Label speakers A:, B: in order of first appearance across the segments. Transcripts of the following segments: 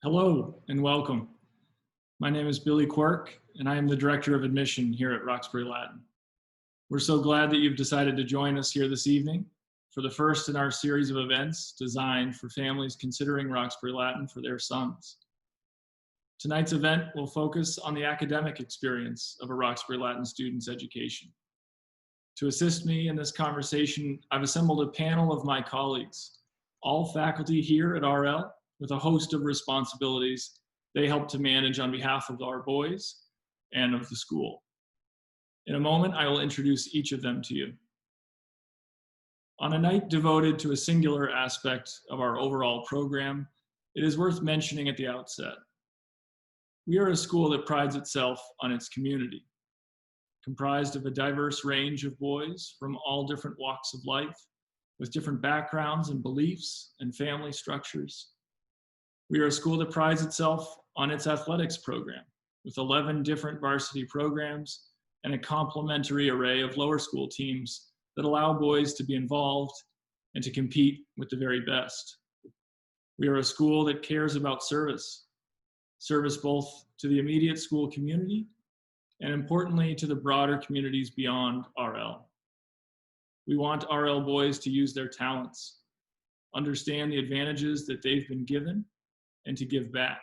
A: Hello and welcome. My name is Billy Quirk, and I am the Director of Admission here at Roxbury Latin. We're so glad that you've decided to join us here this evening for the first in our series of events designed for families considering Roxbury Latin for their sons. Tonight's event will focus on the academic experience of a Roxbury Latin student's education. To assist me in this conversation, I've assembled a panel of my colleagues, all faculty here at RL, with a host of responsibilities they help to manage on behalf of our boys and of the school. In a moment, I will introduce each of them to you. On a night devoted to a singular aspect of our overall program, it is worth mentioning at the outset. We are a school that prides itself on its community, comprised of a diverse range of boys from all different walks of life, with different backgrounds and beliefs and family structures. We are a school that prides itself on its athletics program, with 11 different varsity programs and a complementary array of lower school teams that allow boys to be involved and to compete with the very best. We are a school that cares about service both to the immediate school community and importantly to the broader communities beyond RL. We want RL boys to use their talents, understand the advantages that they've been given, and to give back.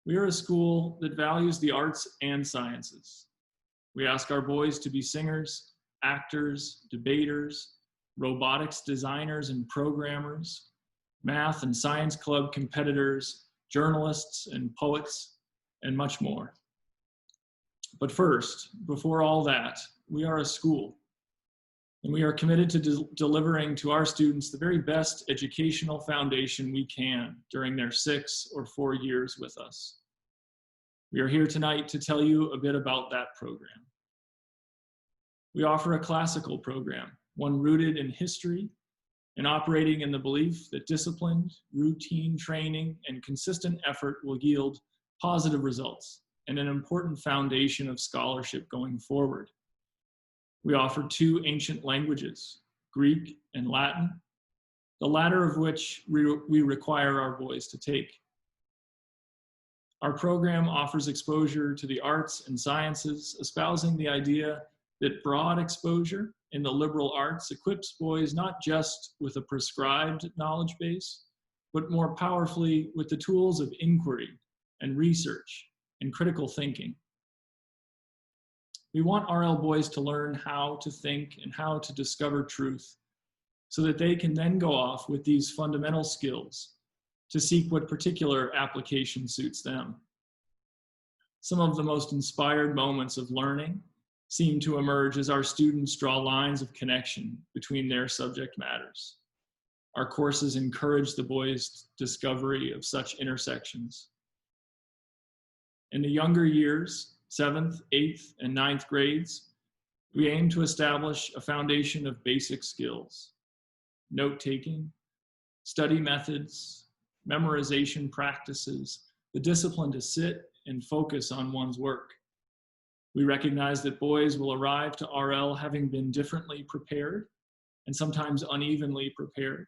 A: We are a school that values the arts and sciences. We ask our boys to be singers, actors, debaters, robotics designers and programmers, math and science club competitors, journalists and poets, and much more. But first, before all that, we are a school. And we are committed to delivering to our students the very best educational foundation we can during their 6 or 4 years with us. We are here tonight to tell you a bit about that program. We offer a classical program, one rooted in history and operating in the belief that disciplined, routine training and consistent effort will yield positive results and an important foundation of scholarship going forward. We offer 2 ancient languages, Greek and Latin, the latter of which we require our boys to take. Our program offers exposure to the arts and sciences, espousing the idea that broad exposure in the liberal arts equips boys not just with a prescribed knowledge base, but more powerfully with the tools of inquiry and research and critical thinking. We want RL boys to learn how to think and how to discover truth so that they can then go off with these fundamental skills to seek what particular application suits them. Some of the most inspired moments of learning seem to emerge as our students draw lines of connection between their subject matters. Our courses encourage the boys' discovery of such intersections. In the younger years, 7th, 8th, and 9th grades, we aim to establish a foundation of basic skills, note-taking, study methods, memorization practices, the discipline to sit and focus on one's work. We recognize that boys will arrive to RL having been differently prepared and sometimes unevenly prepared,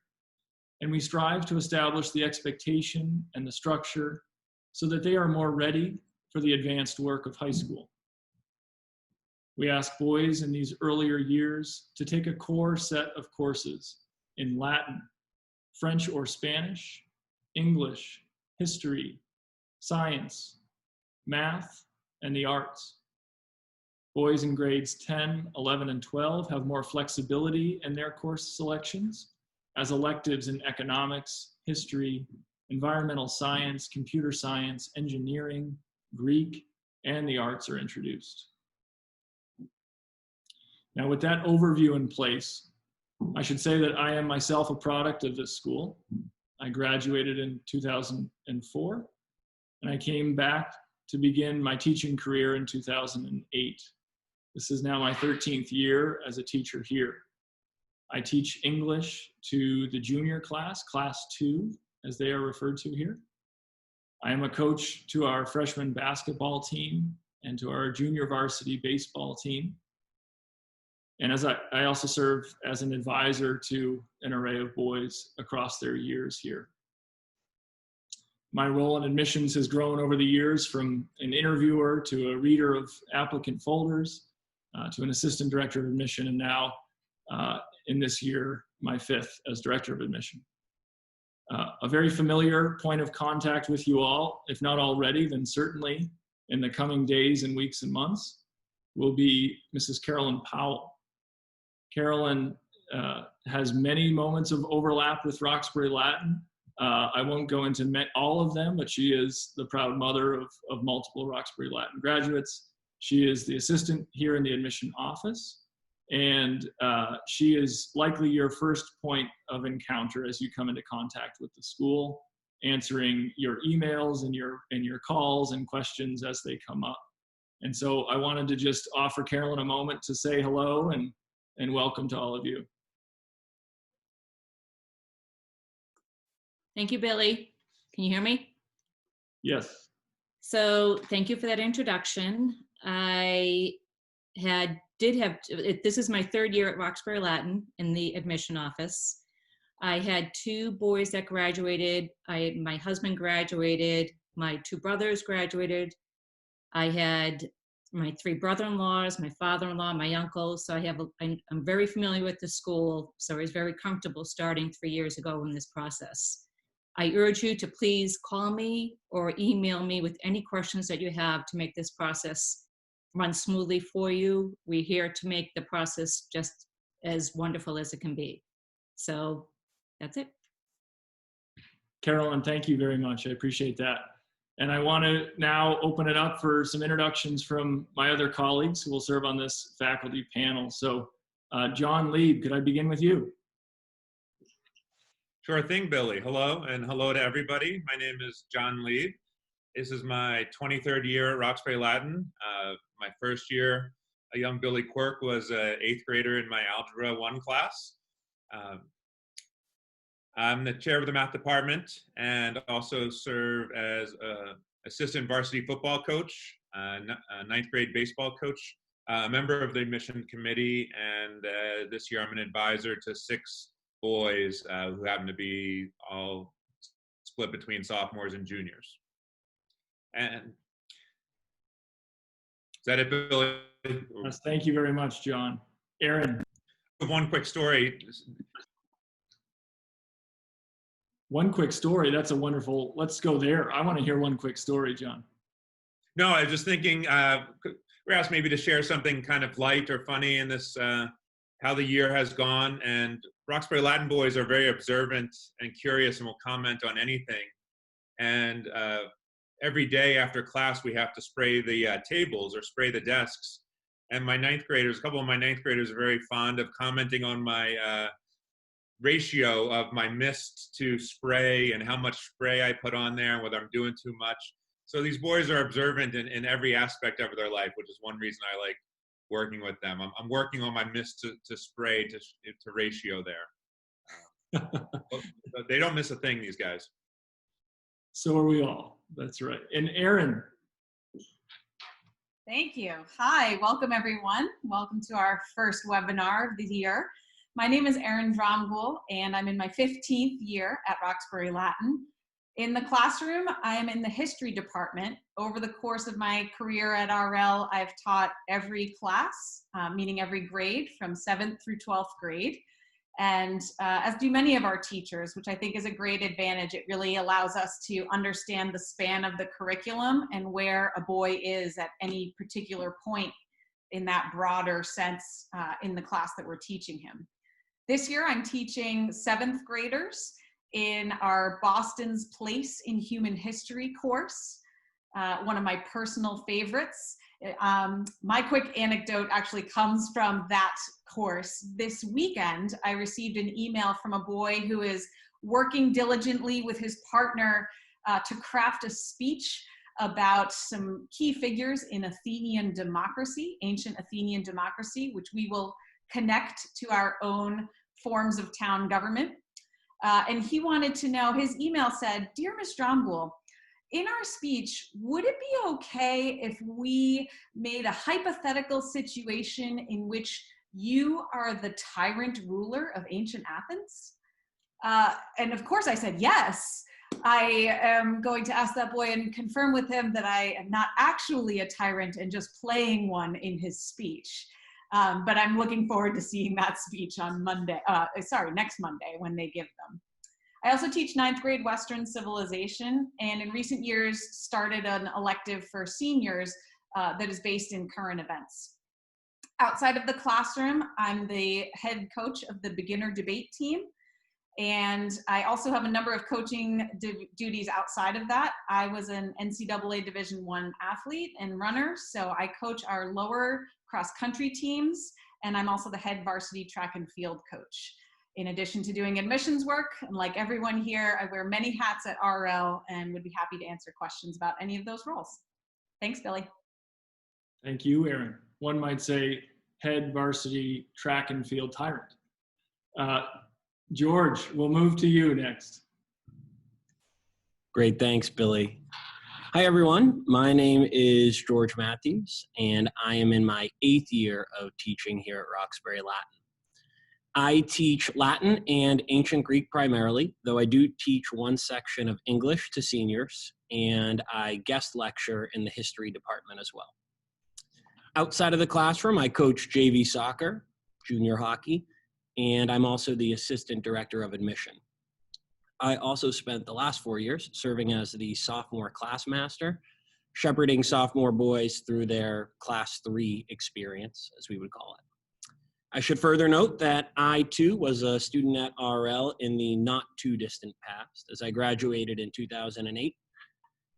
A: and we strive to establish the expectation and the structure so that they are more ready for the advanced work of high school. We ask boys in these earlier years to take a core set of courses in Latin, French or Spanish, English, history, science, math, and the arts. Boys in grades 10, 11, and 12 have more flexibility in their course selections as electives in economics, history, environmental science, computer science, engineering, Greek, and the arts are introduced. Now, with that overview in place, I should say that I am myself a product of this school. I graduated in 2004, and I came back to begin my teaching career in 2008. This is now my 13th year as a teacher here. I teach English to the junior class, class 2, as they are referred to here. I am a coach to our freshman basketball team and to our junior varsity baseball team. And I also serve as an advisor to an array of boys across their years here. My role in admissions has grown over the years from an interviewer to a reader of applicant folders to an assistant director of admission, and now in this year, my 5th as director of admission. A very familiar point of contact with you all, if not already, then certainly in the coming days and weeks and months, will be Mrs. Carolyn Powell. Carolyn has many moments of overlap with Roxbury Latin. I won't go into all of them, but she is the proud mother of multiple Roxbury Latin graduates. She is the assistant here in the admission office, and she is likely your first point of encounter as you come into contact with the school, answering your emails and your calls and questions as they come up. And so I wanted to just offer Carolyn a moment to say hello and welcome to all of you.
B: Thank you, Billy. Can you hear me?
A: Yes.
B: So thank you for that introduction. This is my 3rd year at Roxbury Latin in the admission office. I had 2 boys that graduated. My husband graduated. My 2 brothers graduated. I had my 3 brother-in-laws, my father-in-law, my uncle. So I'm very familiar with the school. So I was very comfortable starting 3 years ago in this process. I urge you to please call me or email me with any questions that you have to make this process run smoothly for you. We're here to make the process just as wonderful as it can be. So that's it.
A: Carolyn, thank you very much. I appreciate that. And I want to now open it up for some introductions from my other colleagues who will serve on this faculty panel. So John Lieb, could I begin with you?
C: Sure thing, Billy. Hello, and hello to everybody. My name is John Lieb. This is my 23rd year at Roxbury Latin. My first year, a young Billy Quirk was an 8th grader in my Algebra 1 class. I'm the chair of the math department and also serve as assistant varsity football coach, 9th grade baseball coach, a member of the admission committee, and this year I'm an advisor to 6 boys who happen to be all split between sophomores and juniors. And is that it, Billy?
A: Yes, thank you very much, John. Aaron.
C: One quick story.
A: One quick story, that's a wonderful, let's go there. I want to hear one quick story, John.
C: No, I was just thinking, we're asked maybe to share something kind of light or funny in this, how the year has gone. And Roxbury Latin boys are very observant and curious and will comment on anything. And every day after class, we have to spray the tables or spray the desks. And my 9th graders, a couple of my 9th graders are very fond of commenting on my ratio of my mist to spray and how much spray I put on there and whether I'm doing too much. So these boys are observant in every aspect of their life, which is one reason I like working with them. I'm working on my mist to spray to ratio there. They don't miss a thing, these guys.
A: So are we all. That's right. And Aaron.
D: Thank you. Hi, welcome everyone. Welcome to our first webinar of the year. My name is Erin Dromgoole, and I'm in my 15th year at Roxbury Latin. In the classroom, I am in the history department. Over the course of my career at RL, I've taught every class, meaning every grade from 7th through 12th grade. And as do many of our teachers, which I think is a great advantage. It really allows us to understand the span of the curriculum and where a boy is at any particular point in that broader sense in the class that we're teaching him. This year, I'm teaching 7th graders in our Boston's Place in Human History course, one of my personal favorites. My quick anecdote actually comes from that course. This weekend, I received an email from a boy who is working diligently with his partner to craft a speech about some key figures in Athenian democracy, ancient Athenian democracy, which we will connect to our own forms of town government. And he wanted to know, his email said, "Dear Ms. Dromgoole, in our speech, would it be okay if we made a hypothetical situation in which you are the tyrant ruler of ancient Athens?" And of course I said yes, I am going to ask that boy and confirm with him that I am not actually a tyrant and just playing one in his speech. But I'm looking forward to seeing that speech on next Monday when they give them. I also teach 9th grade Western Civilization, and in recent years started an elective for seniors that is based in current events. Outside of the classroom, I'm the head coach of the beginner debate team. And I also have a number of coaching duties outside of that. I was an NCAA Division I athlete and runner, so I coach our lower cross-country teams, and I'm also the head varsity track and field coach. In addition to doing admissions work, and like everyone here, I wear many hats at RL and would be happy to answer questions about any of those roles. Thanks, Billy.
A: Thank you, Aaron. One might say head varsity track and field tyrant. George, we'll move to you next.
E: Great, thanks, Billy. Hi, everyone. My name is George Matthews, and I am in my 8th year of teaching here at Roxbury Latin. I teach Latin and Ancient Greek primarily, though I do teach one section of English to seniors, and I guest lecture in the history department as well. Outside of the classroom, I coach JV soccer, junior hockey, and I'm also the assistant director of admission. I also spent the last 4 years serving as the sophomore class master, shepherding sophomore boys through their class 3 experience, as we would call it. I should further note that I too was a student at RL in the not too distant past, as I graduated in 2008.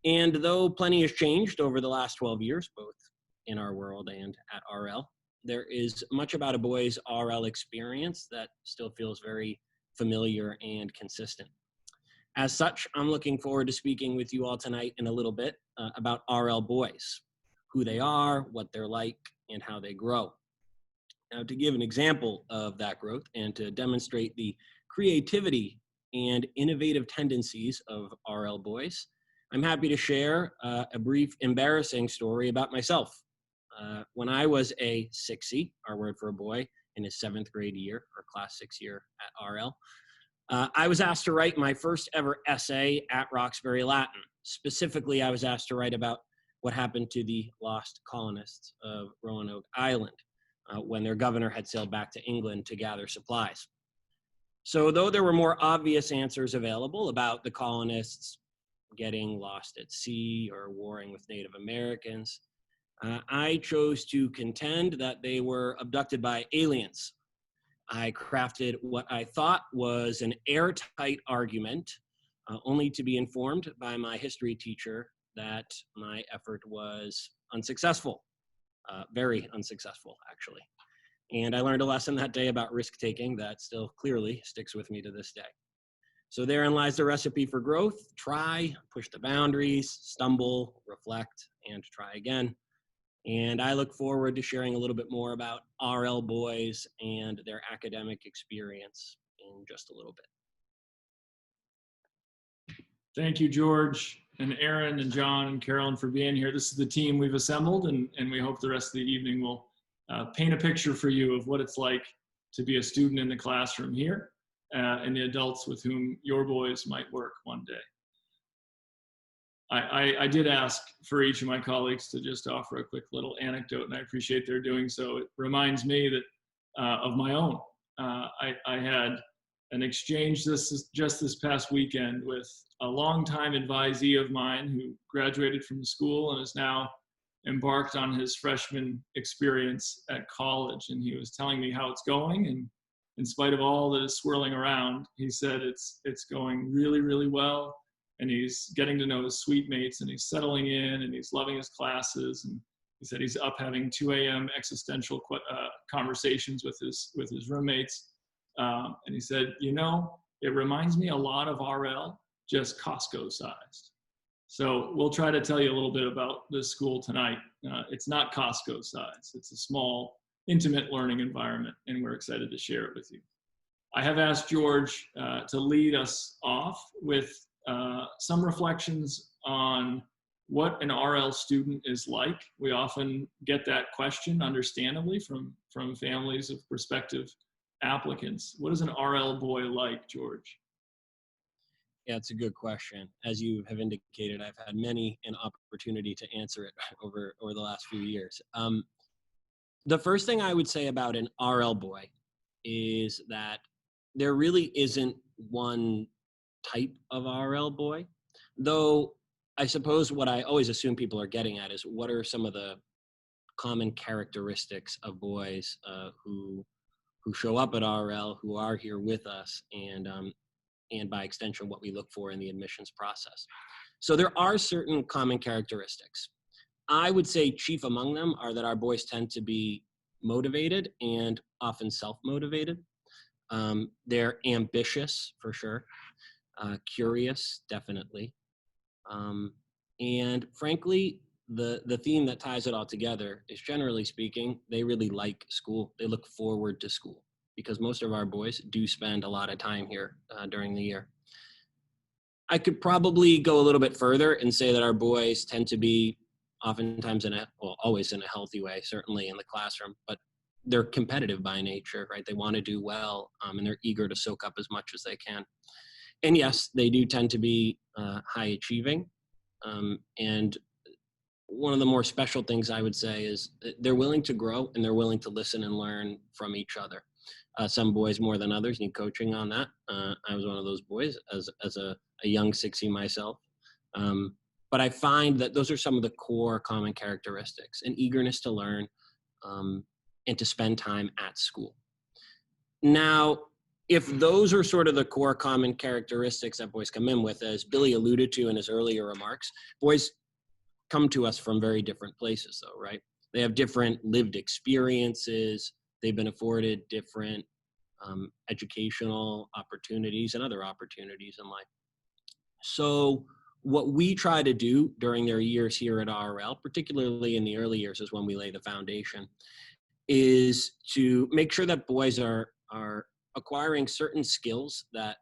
E: And though plenty has changed over the last 12 years, both in our world and at RL, there is much about a boy's RL experience that still feels very familiar and consistent. As such, I'm looking forward to speaking with you all tonight in a little bit about RL boys, who they are, what they're like, and how they grow. Now, to give an example of that growth and to demonstrate the creativity and innovative tendencies of RL boys, I'm happy to share a brief embarrassing story about myself. When I was a 6C, our word for a boy, in his 7th grade year, or class 6 year at RL, I was asked to write my first ever essay at Roxbury Latin. Specifically, I was asked to write about what happened to the lost colonists of Roanoke Island when their governor had sailed back to England to gather supplies. So though there were more obvious answers available about the colonists getting lost at sea or warring with Native Americans, I chose to contend that they were abducted by aliens. I crafted what I thought was an airtight argument, only to be informed by my history teacher that my effort was unsuccessful, very unsuccessful, actually. And I learned a lesson that day about risk-taking that still clearly sticks with me to this day. So therein lies the recipe for growth: try, push the boundaries, stumble, reflect, and try again. And I look forward to sharing a little bit more about RL boys and their academic experience in just a little bit.
A: Thank you, George and Aaron and John and Carolyn, for being here. This is the team we've assembled, and we hope the rest of the evening will paint a picture for you of what it's like to be a student in the classroom here and the adults with whom your boys might work one day. I did ask for each of my colleagues to just offer a quick little anecdote, and I appreciate their doing so. It reminds me that of my own. I had an exchange just this past weekend with a longtime advisee of mine who graduated from the school and is now embarked on his freshman experience at college. And he was telling me how it's going, and in spite of all that is swirling around, he said it's going really, really well. And he's getting to know his suite mates, and he's settling in, and he's loving his classes. And he said he's up having 2 a.m. existential conversations with his roommates. And he said, you know, it reminds me a lot of RL, just Costco sized. So we'll try to tell you a little bit about this school tonight. It's not Costco size. It's a small, intimate learning environment, and we're excited to share it with you. I have asked George to lead us off with some reflections on what an RL student is like. We often get that question, understandably, from families of prospective applicants. What is an RL boy like, George?
E: Yeah, it's a good question. As you have indicated, I've had many an opportunity to answer it over the last few years. The first thing I would say about an RL boy is that there really isn't one type of RL boy, though I suppose what I always assume people are getting at is what are some of the common characteristics of boys who show up at RL, who are here with us, and by extension, what we look for in the admissions process. So there are certain common characteristics. I would say chief among them are that our boys tend to be motivated and often self-motivated. They're ambitious for sure, curious, definitely. And frankly, the theme that ties it all together is, generally speaking, they really like school. They look forward to school because most of our boys do spend a lot of time here during the year. I could probably go a little bit further and say that our boys tend to be oftentimes always in a healthy way, certainly in the classroom, but they're competitive by nature, right? They want to do well, and they're eager to soak up as much as they can. And yes, they do tend to be high achieving. And one of the more special things I would say is they're willing to grow and they're willing to listen and learn from each other. Some boys more than others need coaching on that. I was one of those boys as a young 60 myself. But I find that those are some of the core common characteristics: an eagerness to learn and to spend time at school. Now, if those are sort of the core common characteristics that boys come in with, as Billy alluded to in his earlier remarks, boys come to us from very different places though, right? They have different lived experiences. They've been afforded different educational opportunities and other opportunities in life. So what we try to do during their years here at RL, particularly in the early years is when we lay the foundation, is to make sure that boys are acquiring certain skills that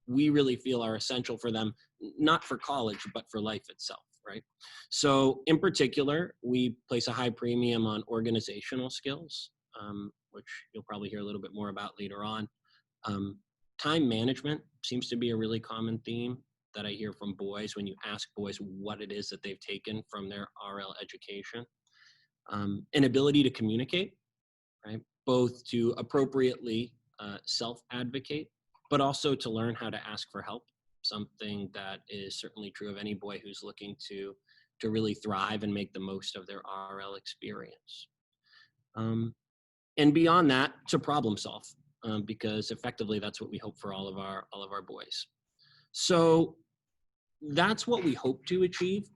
E: we really feel are essential for them, not for college, but for life itself, right? So in particular, we place a high premium on organizational skills, which you'll probably hear a little bit more about later on. Time management seems to be a really common theme that I hear from boys when you ask boys what it is that they've taken from their RL education. An ability to communicate, right? Both to appropriately self-advocate, but also to learn how to ask for help, something that is certainly true of any boy who's looking to really thrive and make the most of their RL experience. And beyond that, to problem solve, because effectively that's what we hope for all of our boys. So that's what we hope to achieve.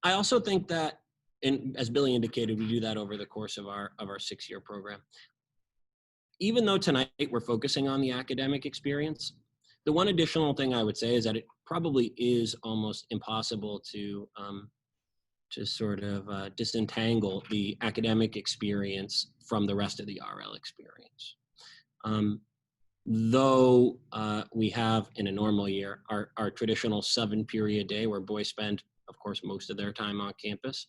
E: I also think that, and as Billy indicated, we do that over the course of our 6-year program. Even though tonight we're focusing on the academic experience, the one additional thing I would say is that it probably is almost impossible to sort of disentangle the academic experience from the rest of the RL experience. Though we have in a normal year our traditional 7-period day where boys spend, of course, most of their time on campus,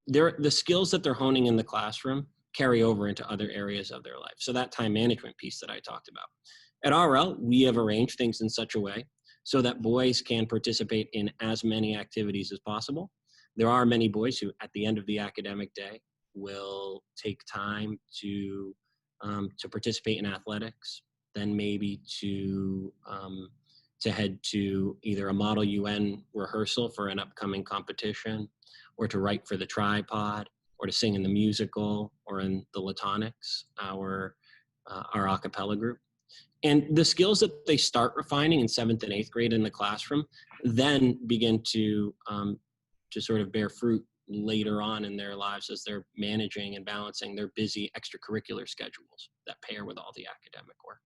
E: the skills that they're honing in the classroom carry over into other areas of their life. So that time management piece that I talked about. At RL, we have arranged things in such a way so that boys can participate in as many activities as possible. There are many boys who, at the end of the academic day, will take time to participate in athletics, then maybe to head to either a Model UN rehearsal for an upcoming competition, or to write for the tripod, or to sing in the musical, or in the Latonics, our a cappella group. And the skills that they start refining in 7th and 8th grade in the classroom then begin to sort of bear fruit later on in their lives as they're managing and balancing their busy extracurricular schedules that pair with all the academic work.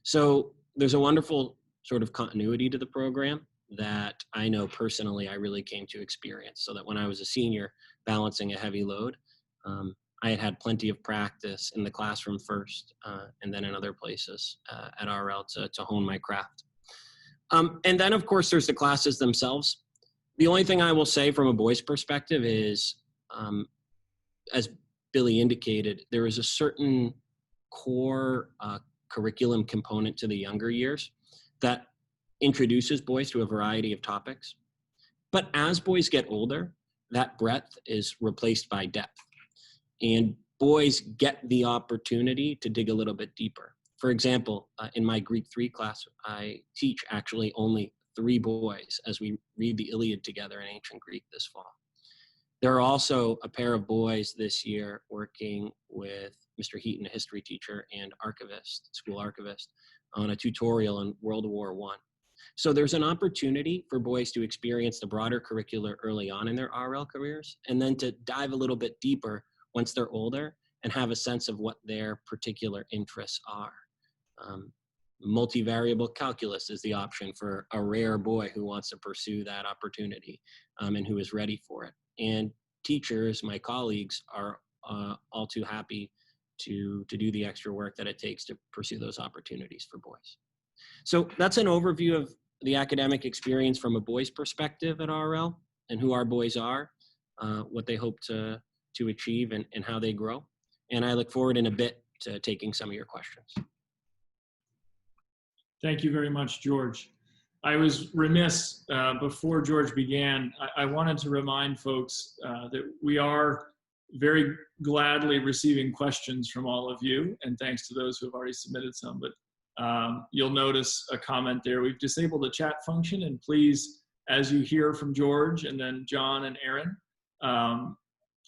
E: So there's a wonderful sort of continuity to the program that I know personally I really came to experience, so that when I was a senior balancing a heavy load, I had plenty of practice in the classroom first, and then in other places at RL to hone my craft. And then, of course, there's the classes themselves. The only thing I will say from a boy's perspective is, as Billy indicated, there is a certain core curriculum component to the younger years that introduces boys to a variety of topics. But as boys get older, that breadth is replaced by depth. And boys get the opportunity to dig a little bit deeper. For example, in my Greek 3 class, I teach actually only 3 boys as we read the Iliad together in ancient Greek this fall. There are also a pair of boys this year working with Mr. Heaton, a history teacher and archivist, school archivist, on a tutorial on World War I. So there's an opportunity for boys to experience the broader curricular early on in their RL careers, and then to dive a little bit deeper once they're older and have a sense of what their particular interests are. Multivariable calculus is the option for a rare boy who wants to pursue that opportunity and who is ready for it. And teachers, my colleagues, are all too happy to do the extra work that it takes to pursue those opportunities for boys. So that's an overview of the academic experience from a boy's perspective at RL and who our boys are, what they hope to achieve and how they grow. And I look forward in a bit to taking some of your questions.
A: Thank you very much, George. I was remiss before George began. I wanted to remind folks that we are very gladly receiving questions from all of you, and thanks to those who have already submitted some. But you'll notice a comment there. We've disabled the chat function, and please, as you hear from George and then John and Aaron,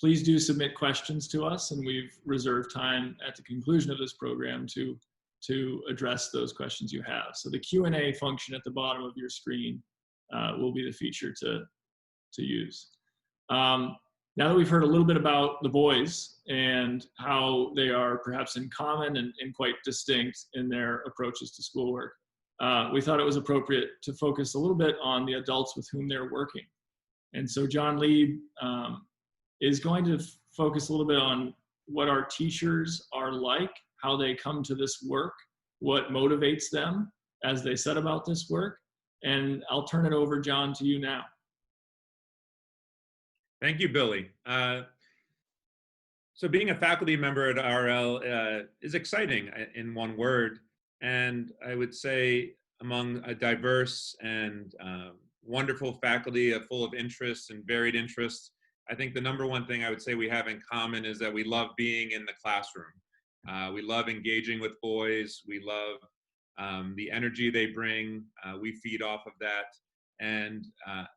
A: please do submit questions to us, and we've reserved time at the conclusion of this program to address those questions you have. So the Q&A function at the bottom of your screen will be the feature to use. Now that we've heard a little bit about the boys and how they are perhaps in common and quite distinct in their approaches to schoolwork, we thought it was appropriate to focus a little bit on the adults with whom they're working. And so John Lieb is going to focus a little bit on what our teachers are like, how they come to this work, what motivates them as they set about this work. And I'll turn it over, John, to you now.
C: Thank you, Billy. So being a faculty member at RL is exciting in one word. And I would say among a diverse and wonderful faculty full of interests and varied interests, I think the number one thing I would say we have in common is that we love being in the classroom. We love engaging with boys. We love the energy they bring. We feed off of that. And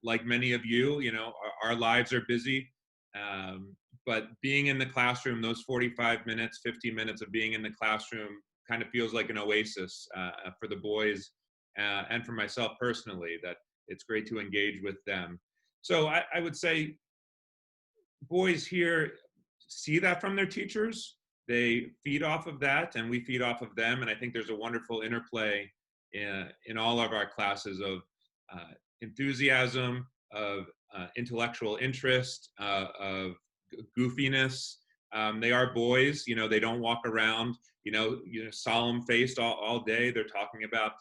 C: like many of you, our lives are busy. But being in the classroom, those 45 minutes, 50 minutes of being in the classroom kind of feels like an oasis for the boys and for myself personally, that it's great to engage with them. So I would say boys here see that from their teachers. They feed off of that, and we feed off of them. And I think there's a wonderful interplay in all of our classes of enthusiasm, of intellectual interest, of goofiness. They are boys, they don't walk around, solemn-faced all day. They're talking about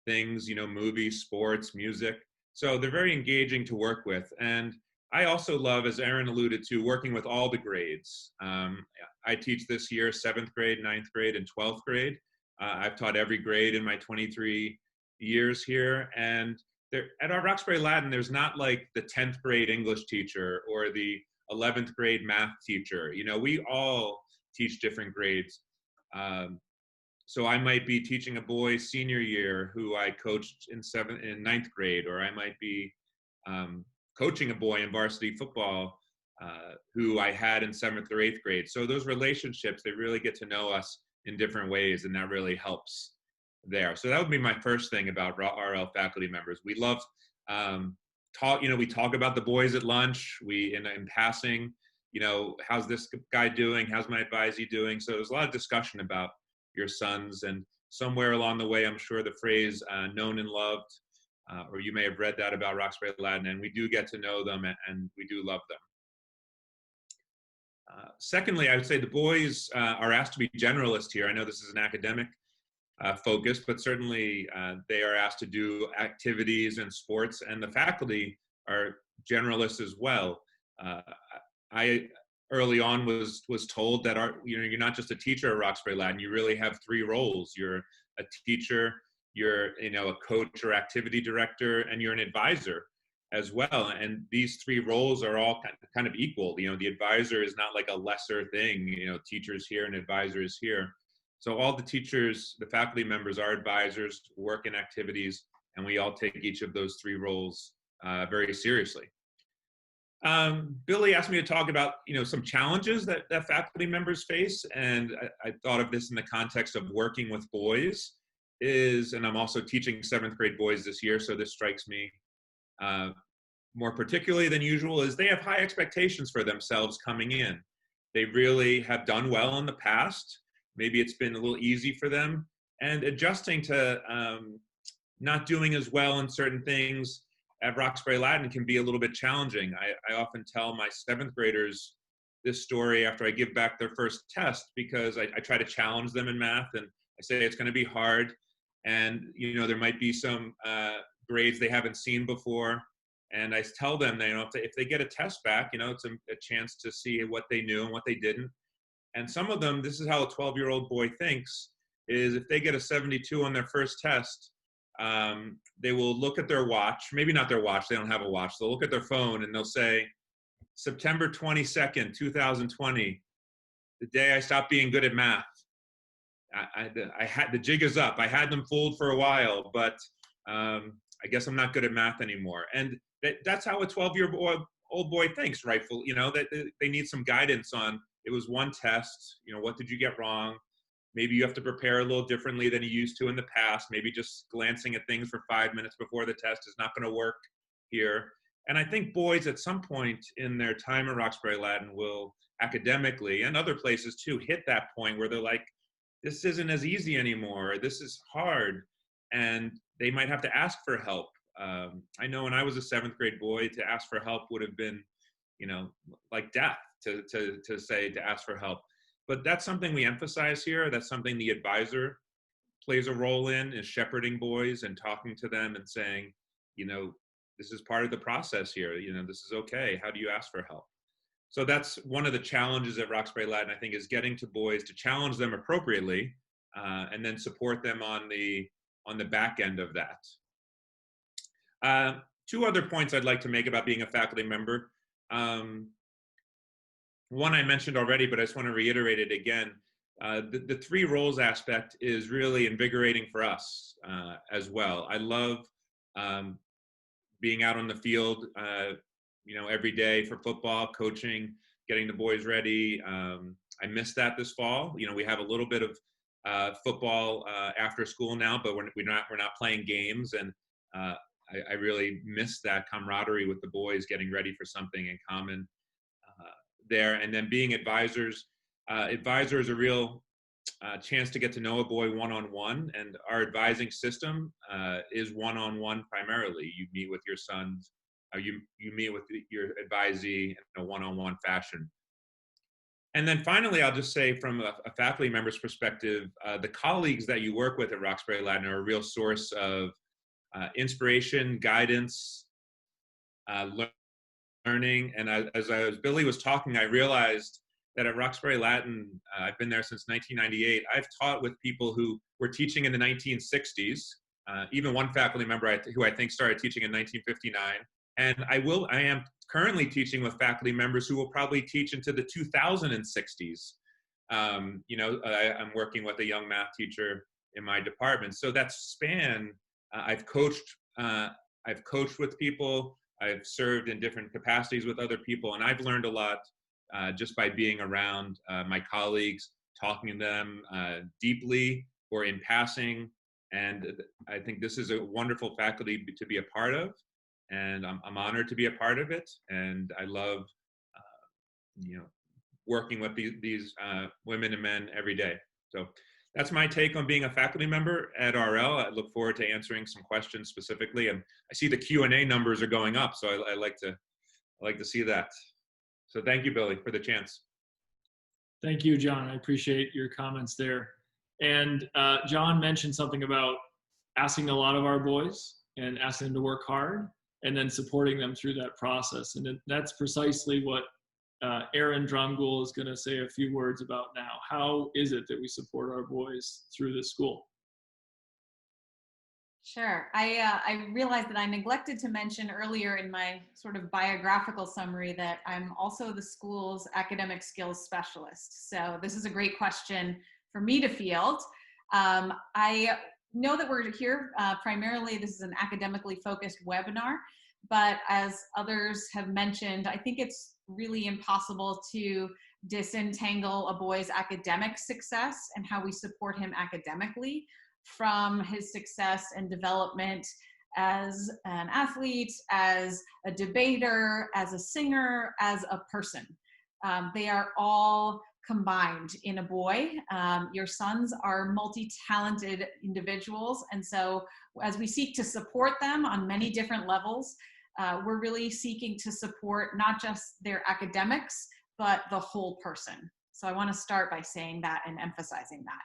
C: things, movies, sports, music. So they're very engaging to work with. And I also love, as Aaron alluded to, working with all the grades. I teach this year 7th grade, 9th grade, and 12th grade. I've taught every grade in my 23 years here. And at our Roxbury Latin, there's not like the 10th grade English teacher or the 11th grade math teacher. We all teach different grades. So I might be teaching a boy senior year who I coached in 9th grade, or I might be coaching a boy in varsity football who I had in 7th or 8th grade. So those relationships, they really get to know us in different ways, and that really helps there. So that would be my first thing about RL faculty members. We love we talk about the boys at lunch. We, in passing, how's this guy doing? How's my advisee doing? So there's a lot of discussion about your sons, and somewhere along the way, I'm sure the phrase known and loved, or you may have read that about Roxbury Latin, and we do get to know them, and we do love them. Secondly, I would say the boys are asked to be generalists here. I know this is an academic focus, but certainly they are asked to do activities and sports, and the faculty are generalists as well. I early on was told that you're not just a teacher at Roxbury Latin, you really have 3 roles. You're a teacher, you're, a coach or activity director, and you're an advisor as well. And these three roles are all kind of equal. The advisor is not like a lesser thing, teachers here and advisors here. So all the teachers, the faculty members are advisors, work in activities, and we all take each of those three roles very seriously. Billy asked me to talk about, some challenges that faculty members face. And I thought of this in the context of working with boys and I'm also teaching 7th grade boys this year, so this strikes me more particularly than usual, is they have high expectations for themselves coming in. They really have done well in the past. Maybe it's been a little easy for them, and adjusting to not doing as well in certain things at Roxbury Latin can be a little bit challenging. I often tell my 7th graders this story after I give back their first test, because I try to challenge them in math, and I say it's going to be hard, and there might be some grades they haven't seen before, and I tell them that if they get a test back, it's a chance to see what they knew and what they didn't. And some of them, this is how a 12-year-old boy thinks, is if they get a 72 on their first test, they will look at their watch, maybe not their watch, they don't have a watch, they'll look at their phone and they'll say, September 22nd, 2020, the day I stopped being good at math. I had, the jig is up. I had them fooled for a while, but I guess I'm not good at math anymore. And that's how a 12-year-old boy thinks, rightful, that they need some guidance on, it was one test, what did you get wrong? Maybe you have to prepare a little differently than you used to in the past. Maybe just glancing at things for 5 minutes before the test is not going to work here. And I think boys at some point in their time at Roxbury Latin will academically, and other places too, hit that point where they're like, this isn't as easy anymore. This is hard. And they might have to ask for help. I know when I was a 7th grade boy, to ask for help would have been, like death to ask for help. But that's something we emphasize here. That's something the advisor plays a role in, is shepherding boys and talking to them and saying, this is part of the process here. This is okay. How do you ask for help? So that's one of the challenges at Roxbury Latin, I think, is getting to boys to challenge them appropriately and then support them on the back end of that. Two other points I'd like to make about being a faculty member. One I mentioned already, but I just want to reiterate it again. The three roles aspect is really invigorating for us as well. I love being out on the field, every day for football, coaching, getting the boys ready. I missed that this fall. We have a little bit of football after school now, but we're not playing games, and I really miss that camaraderie with the boys, getting ready for something in common there. And then being advisors is a real chance to get to know a boy one-on-one, and our advising system is one-on-one primarily. You meet with your sons, you meet with your advisee in a one-on-one fashion. And then finally, I'll just say from a faculty member's perspective, the colleagues that you work with at Roxbury Latin are a real source of inspiration, guidance, learning. And as Billy was talking, I realized that at Roxbury Latin, I've been there since 1998. I've taught with people who were teaching in the 1960s, even one faculty member who I think started teaching in 1959. And I am currently teaching with faculty members who will probably teach into the 2060s. I'm working with a young math teacher in my department. So that span, I've coached with people, I've served in different capacities with other people, and I've learned a lot just by being around my colleagues, talking to them deeply or in passing. And I think this is a wonderful faculty to be a part of. And I'm honored to be a part of it. And I love, working with these women and men every day. So that's my take on being a faculty member at RL. I look forward to answering some questions specifically. And I see the Q&A numbers are going up, so I like to see that. So thank you, Billy, for the chance.
A: Thank you, John. I appreciate your comments there. And John mentioned something about asking a lot of our boys and asking them to work hard, and then supporting them through that process. And that's precisely what Aaron Dromgoole is going to say a few words about now. How is it that we support our boys through this school?
D: Sure. I realized that I neglected to mention earlier in my sort of biographical summary that I'm also the school's academic skills specialist. So this is a great question for me to field. I know that we're here primarily, this is an academically focused webinar, but as others have mentioned, I think it's really impossible to disentangle a boy's academic success and how we support him academically from his success and development as an athlete, as a debater, as a singer, as a person. They are all combined in a boy. Your sons are multi-talented individuals, and so as we seek to support them on many different levels, we're really seeking to support not just their academics, but the whole person. So I want to start by saying that and emphasizing that.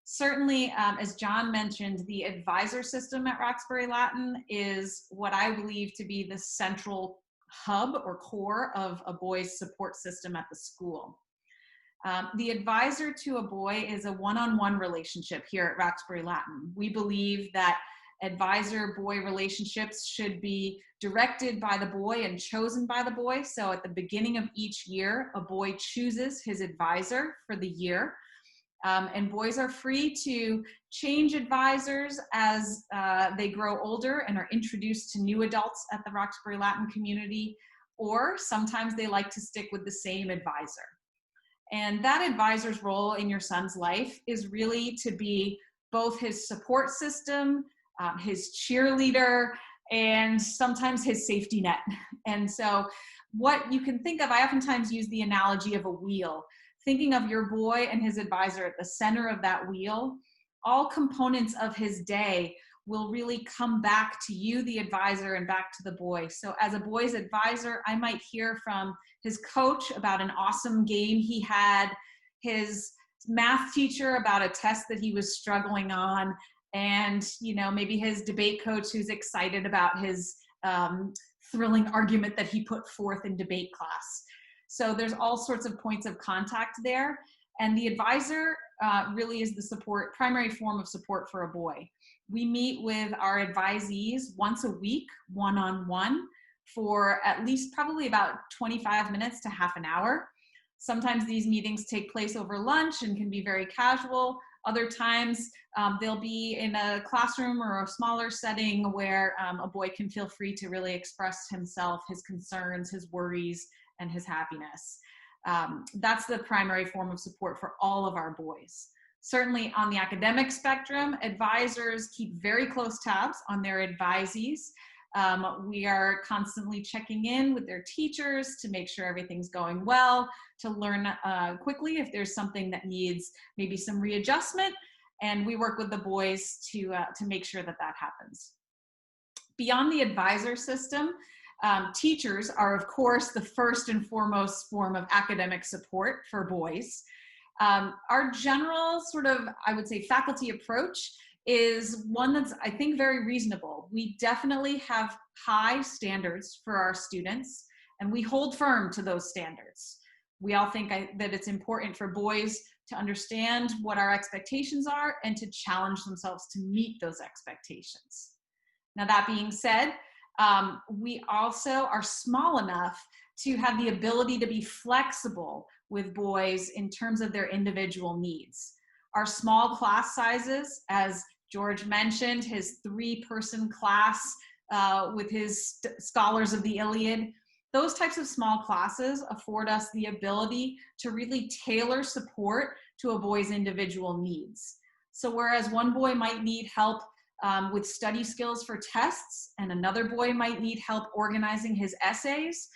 D: Certainly, as John mentioned, the advisor system at Roxbury Latin is what I believe to be the central hub or core of a boy's support system at the school. The advisor to a boy is a one-on-one relationship here at Roxbury Latin. We believe that advisor-boy relationships should be directed by the boy and chosen by the boy. So at the beginning of each year, a boy chooses his advisor for the year. And boys are free to change advisors as they grow older and are introduced to new adults at the Roxbury Latin community, or sometimes they like to stick with the same advisor. And that advisor's role in your son's life is really to be both his support system, his cheerleader, and sometimes his safety net. And so what you can think of, I oftentimes use the analogy of a wheel. Thinking of your boy and his advisor at the center of that wheel, all components of his day will really come back to you, the advisor, and back to the boy. So as a boy's advisor, I might hear from his coach about an awesome game he had, his math teacher about a test that he was struggling on, and maybe his debate coach who's excited about his thrilling argument that he put forth in debate class. So there's all sorts of points of contact there. And the advisor really is the primary form of support for a boy. We meet with our advisees once a week, one-on-one, for at least probably about 25 minutes to half an hour. Sometimes these meetings take place over lunch and can be very casual. Other times they'll be in a classroom or a smaller setting where a boy can feel free to really express himself, his concerns, his worries, and his happiness. That's the primary form of support for all of our boys. Certainly on the academic spectrum, advisors keep very close tabs on their advisees. We are constantly checking in with their teachers to make sure everything's going well, to learn quickly if there's something that needs maybe some readjustment, and we work with the boys to make sure that that happens. Beyond the advisor system, teachers are, of course, the first and foremost form of academic support for boys. Our general sort of, I would say, faculty approach is one that's, I think, very reasonable. We definitely have high standards for our students, and we hold firm to those standards. We all think that it's important for boys to understand what our expectations are and to challenge themselves to meet those expectations. Now, that being said, we also are small enough to have the ability to be flexible with boys in terms of their individual needs. Our small class sizes, as George mentioned, his 3-person class with his Scholars of the Iliad, those types of small classes afford us the ability to really tailor support to a boy's individual needs. So whereas one boy might need help with study skills for tests, and another boy might need help organizing his essays,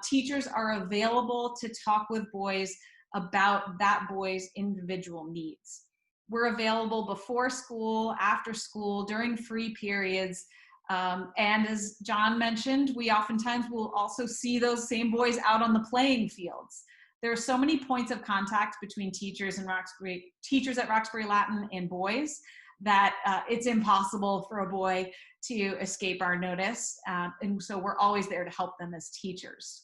D: teachers are available to talk with boys about that boy's individual needs. We're available before school, after school, during free periods, and as John mentioned, we oftentimes will also see those same boys out on the playing fields. There are so many points of contact between teachers at Roxbury Latin and boys that it's impossible for a boy to escape our notice. And so we're always there to help them as teachers.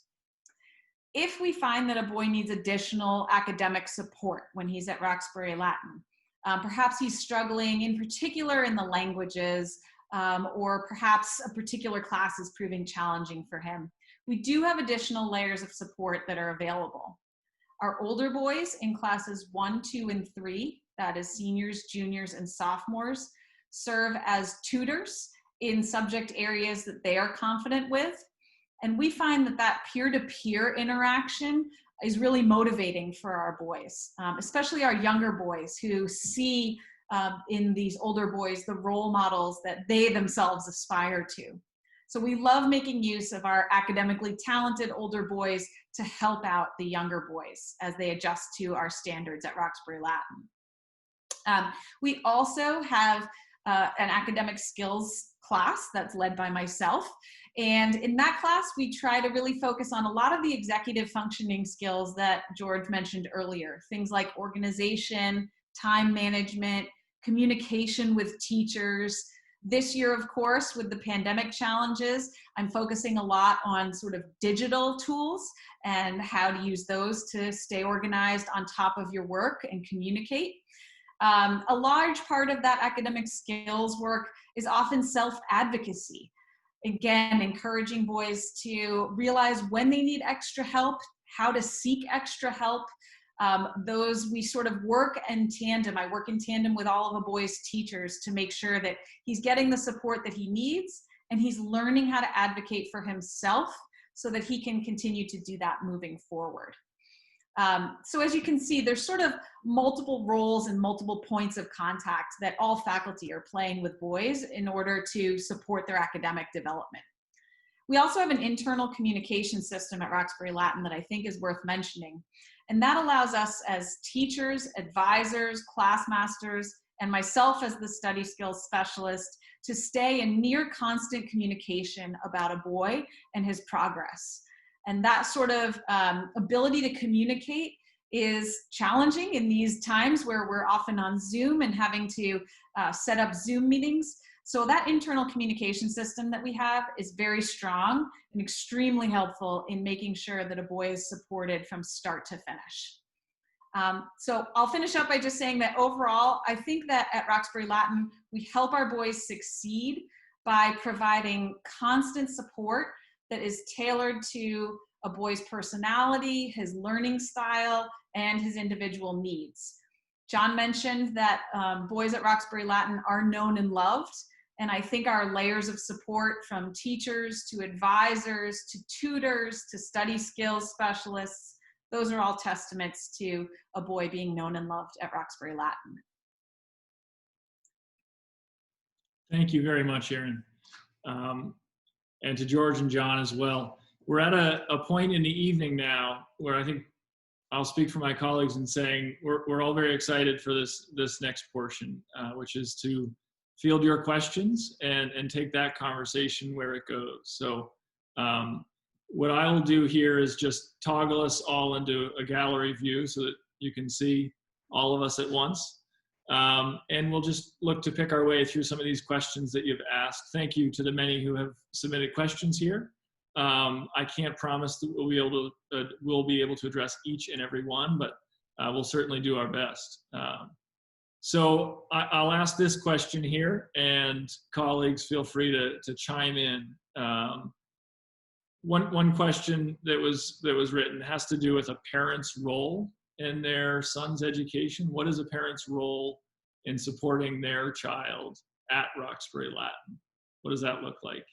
D: If we find that a boy needs additional academic support when he's at Roxbury Latin, Perhaps he's struggling in particular in the languages, or perhaps a particular class is proving challenging for him. We do have additional layers of support that are available. Our older boys in classes 1, 2, and 3, that is seniors, juniors, and sophomores, serve as tutors in subject areas that they are confident with. And we find that that peer-to-peer interaction is really motivating for our boys, especially our younger boys who see in these older boys the role models that they themselves aspire to. So we love making use of our academically talented older boys to help out the younger boys as they adjust to our standards at Roxbury Latin. We also have an academic skills class that's led by myself. And in that class, we try to really focus on a lot of the executive functioning skills that George mentioned earlier. Things like organization, time management, communication with teachers. This year, of course, with the pandemic challenges, I'm focusing a lot on sort of digital tools and how to use those to stay organized on top of your work and communicate. A large part of that academic skills work is often self-advocacy. Again, encouraging boys to realize when they need extra help, how to seek extra help. Those we sort of work in tandem. I work in tandem with all of a boy's teachers to make sure that he's getting the support that he needs and he's learning how to advocate for himself so that he can continue to do that moving forward. So as you can see, there's sort of multiple roles and multiple points of contact that all faculty are playing with boys in order to support their academic development. We also have an internal communication system at Roxbury Latin that I think is worth mentioning. And that allows us as teachers, advisors, class masters, and myself as the study skills specialist to stay in near constant communication about a boy and his progress. And that sort of ability to communicate is challenging in these times where we're often on Zoom and having to set up Zoom meetings. So that internal communication system that we have is very strong and extremely helpful in making sure that a boy is supported from start to finish. So I'll finish up by just saying that overall, I think that at Roxbury Latin, we help our boys succeed by providing constant support that is tailored to a boy's personality, his learning style, and his individual needs. John mentioned that boys at Roxbury Latin are known and loved, and I think our layers of support from teachers to advisors to tutors to study skills specialists, those are all testaments to a boy being known and loved at Roxbury Latin.
A: Thank you very much, Erin. And to George and John as well. We're at a point in the evening now where I think I'll speak for my colleagues in saying we're all very excited for this next portion, which is to field your questions and take that conversation where it goes. So what I will do here is just toggle us all into a gallery view so that you can see all of us at once. And we'll just look to pick our way through some of these questions that you've asked. Thank you to the many who have submitted questions here. I can't promise that we'll be able to address each and every one, but we'll certainly do our best. So I'll ask this question here, and colleagues feel free to chime in. One question that was written has to do with a parent's role in their son's education. What is a parent's role in supporting their child at Roxbury Latin? What does that look like?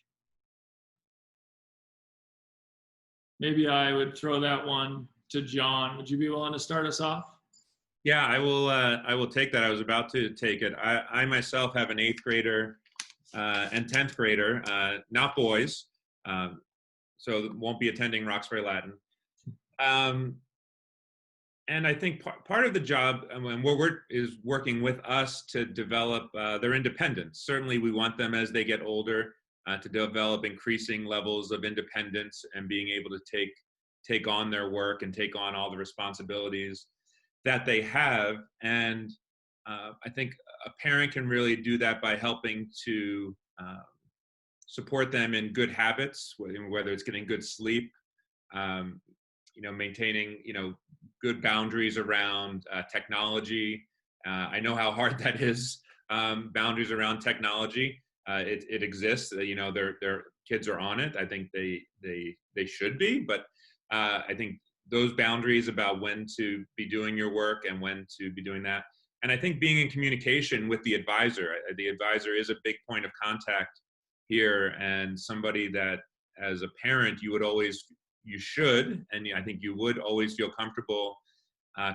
A: Maybe I would throw that one to John. Would you be willing to start us off?
C: Yeah, I will take that. I was about to take it. I myself have an 8th grader and 10th grader, not boys, so won't be attending Roxbury Latin. And I think part of the job and is working with us to develop their independence. Certainly we want them as they get older to develop increasing levels of independence and being able to take on their work and take on all the responsibilities that they have. And I think a parent can really do that by helping to support them in good habits, whether it's getting good sleep, maintaining, good boundaries around technology, I know how hard that is. Boundaries around technology, it exists. You know, their kids are on it. I think they should be, but I think those boundaries about when to be doing your work and when to be doing that. And I think being in communication with the advisor is a big point of contact here, and somebody that as a parent you should, and I think you would always feel comfortable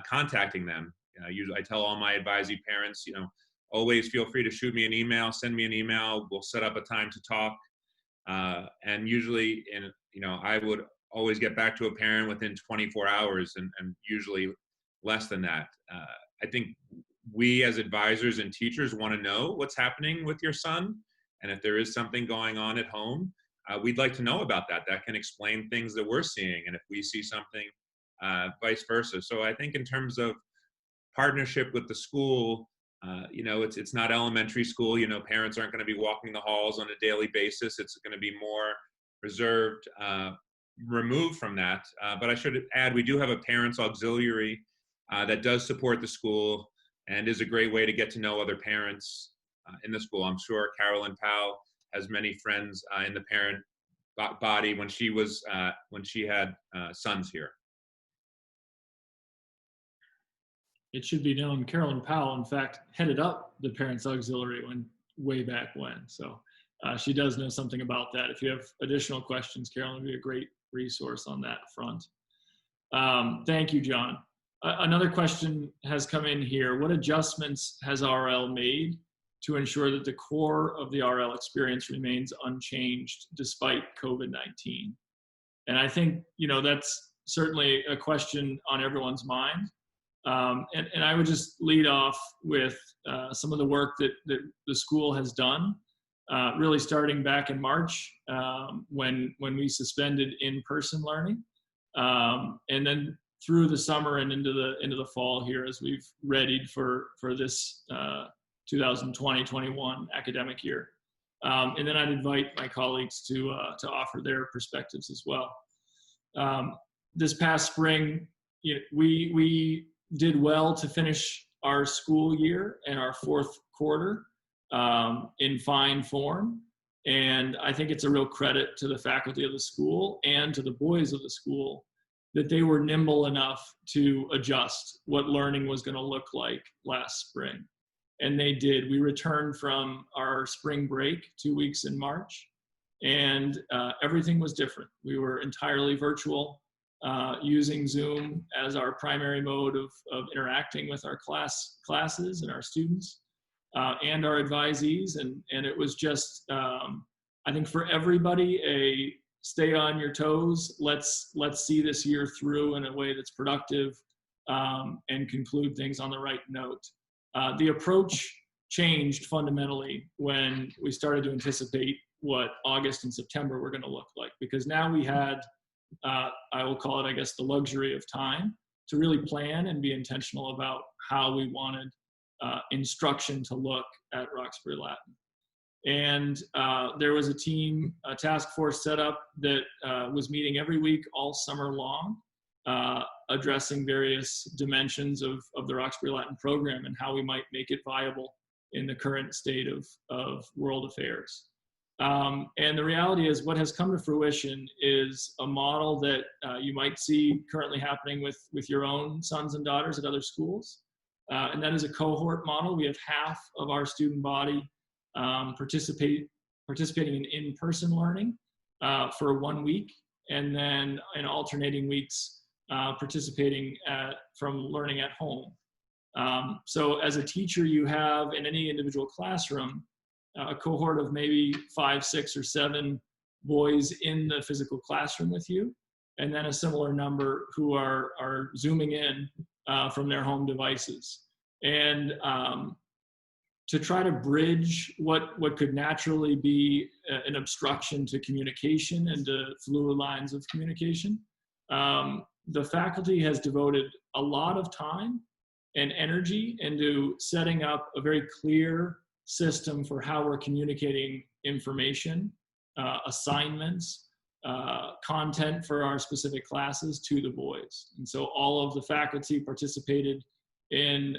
C: contacting them. Usually I tell all my advisee parents, you know, always feel free to shoot me an email, send me an email, we'll set up a time to talk. And usually, I would always get back to a parent within 24 hours and usually less than that. I think we as advisors and teachers want to know what's happening with your son. And if there is something going on at home, we'd like to know about that. That can explain things that we're seeing. And if we see something, vice versa. So I think in terms of partnership with the school, it's not elementary school. You know, parents aren't going to be walking the halls on a daily basis. It's going to be more reserved, removed from that. But I should add, we do have a parents auxiliary that does support the school and is a great way to get to know other parents in the school. I'm sure Carolyn Powell has many friends in the parent body when she had sons here.
A: It should be known, Carolyn Powell, in fact, headed up the Parents Auxiliary way back when. So she does know something about that. If you have additional questions, Carolyn would be a great resource on that front. Thank you, John. Another question has come in here. What adjustments has RL made to ensure that the core of the RL experience remains unchanged despite COVID-19? And I think, that's certainly a question on everyone's mind. And I would just lead off with some of the work that the school has done, really starting back in March when we suspended in-person learning, and then through the summer and into the fall here as we've readied for this 2020-21 academic year. And then I'd invite my colleagues to offer their perspectives as well. This past spring, we did well to finish our school year and our fourth quarter in fine form. And I think it's a real credit to the faculty of the school and to the boys of the school that they were nimble enough to adjust what learning was going to look like last spring. And they did. We returned from our spring break 2 weeks in March, and everything was different. We were entirely virtual, using Zoom as our primary mode of interacting with our classes and our students and our advisees. And it was just, I think for everybody, a stay on your toes. Let's see this year through in a way that's productive and conclude things on the right note. The approach changed fundamentally when we started to anticipate what August and September were going to look like, because now we had, I will call it, I guess, the luxury of time to really plan and be intentional about how we wanted instruction to look at Roxbury Latin. And there was a task force set up that was meeting every week all summer long, addressing various dimensions of the Roxbury Latin program and how we might make it viable in the current state of world affairs. And the reality is what has come to fruition is a model that you might see currently happening with your own sons and daughters at other schools. And that is a cohort model. We have half of our student body participating in in-person learning for 1 week, and then in alternating weeks participating from learning at home. So as a teacher, you have in any individual classroom a cohort of maybe 5, 6, or 7 boys in the physical classroom with you, and then a similar number who are Zooming in from their home devices. And to try to bridge what could naturally be an obstruction to communication and to fluid lines of communication, the faculty has devoted a lot of time and energy into setting up a very clear system for how we're communicating information, assignments, content for our specific classes to the boys. And so all of the faculty participated in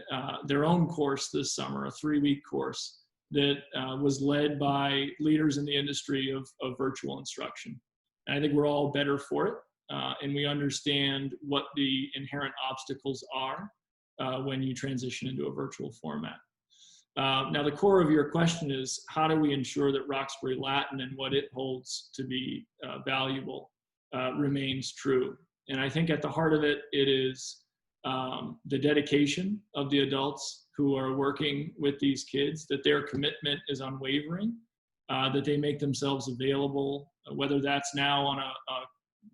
A: their own course this summer, a 3-week course that was led by leaders in the industry of virtual instruction. And I think we're all better for it, and we understand what the inherent obstacles are when you transition into a virtual format. Now, the core of your question is, how do we ensure that Roxbury Latin and what it holds to be valuable remains true? And I think at the heart of it, it is the dedication of the adults who are working with these kids, that their commitment is unwavering, that they make themselves available, whether that's now on a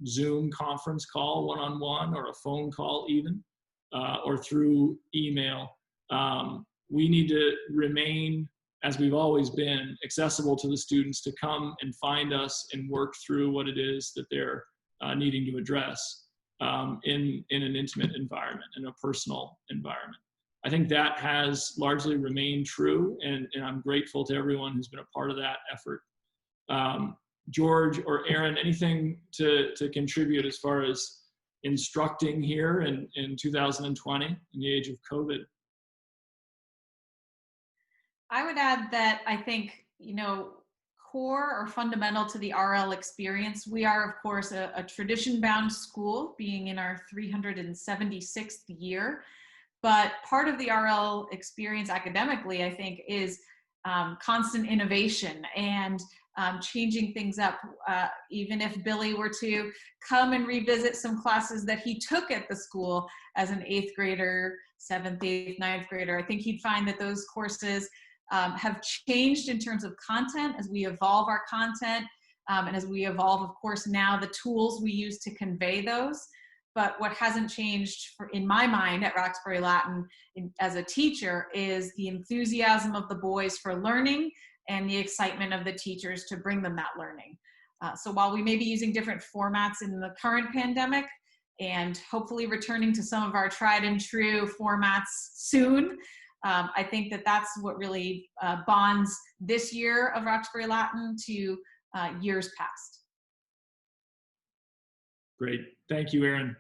A: Zoom conference call one-on-one or a phone call even, or through email. We need to remain, as we've always been, accessible to the students to come and find us and work through what it is that they're needing to address in an intimate environment, in a personal environment. I think that has largely remained true, and I'm grateful to everyone who's been a part of that effort. George or Aaron, anything to contribute as far as instructing here in 2020 in the age of COVID?
D: I would add that I think, core or fundamental to the RL experience, we are, of course, a tradition-bound school, being in our 376th year. But part of the RL experience academically, I think, is constant innovation and changing things up. Even if Billy were to come and revisit some classes that he took at the school as an 8th grader, 7th, 8th, 9th grader, I think he'd find that those courses have changed in terms of content as we evolve our content, and as we evolve, of course, now the tools we use to convey those. But what hasn't changed in my mind at Roxbury Latin as a teacher is the enthusiasm of the boys for learning and the excitement of the teachers to bring them that learning. So while we may be using different formats in the current pandemic and hopefully returning to some of our tried and true formats soon, I think that that's what really bonds this year of Roxbury Latin to years past.
A: Great, thank you, Aaron.